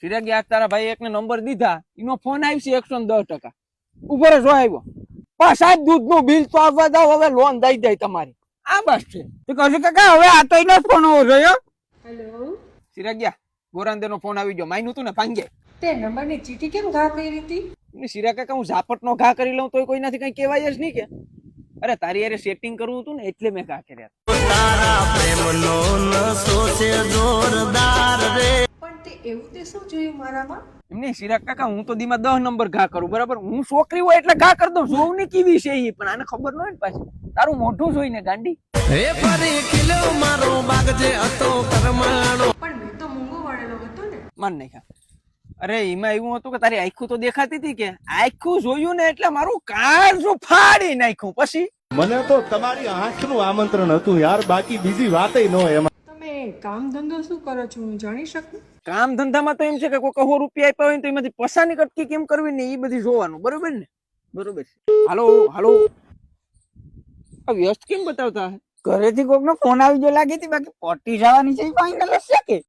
ચિરાગી આજ તારા ભાઈ એકને નંબર દીધા, એનો ફોન આવશે 110%. ઉપર જો આવ્યો પાછા દૂધનું બિલ તો આવવા જાવ, હવે લોન દઈ જાય તમારી. આ બસ છે. તો કહું કાકા હવે આ તો એનો જ ફોન હોવો જોઈએ. હેલો, ચિરાગિયા ગોરાંદેનો ફોન આવી ગયો. માયનું તું ને ભાંગે તે નંબરની ચીઠી કેમ ઘા કરી હતી? શિરા કાકા હું ઝાપટનો ઘા કરી લઉં તોય કોઈનાથી કઈ કહેવાય જ નહીં કે. અરે તારી યારે સેટિંગ કરવું હતું ને એટલે મેં ઘા કર્યા. પણ તે એવું તે શું જોયું મારામાં? એમને શિરા કાકા હું તો દીમાં 10 નંબર ઘા કરું, બરાબર. હું છોકરી હોય એટલે ઘા કરી દઉં. જોઉં ને કેવી છે એ, પણ આને ખબર ન હોય ને પાછી. તારું મોઢું જોઈને ગાંડી. પણ મેં તો મૂંગો વળેલો હતો ને. માન નહીં ખા. અરે એમાં એવું હતું કે તારી આખું તો દેખાતી હતી કે આખું જોયું ને એટલે મારું કાળજું ફાડી નાખ્યું. પછી મને તો તમારી આંખનું આમંત્રણ હતું યાર, બાકી બીજી વાતય ન હોય એમાં. તમે કામ ધંધો શું કરો છો, હું જાણી શકું? કામ ધંધામાં તો એમ છે કે કોઈ 100 રૂપિયા આપ્યા હોય ને તો એમાંથી પસાની કટકી કેમ કરવી ને એ બધી જોવાનું, બરોબર ને? બરોબર છે. હાલો હાલો, આ વ્યસ્ત કેમ બતાવતા? ઘરેથી કોકનો ફોન આવી ગયો લાગે છે, બાકી પોટી જવાની છે ફાઇનલ છે કે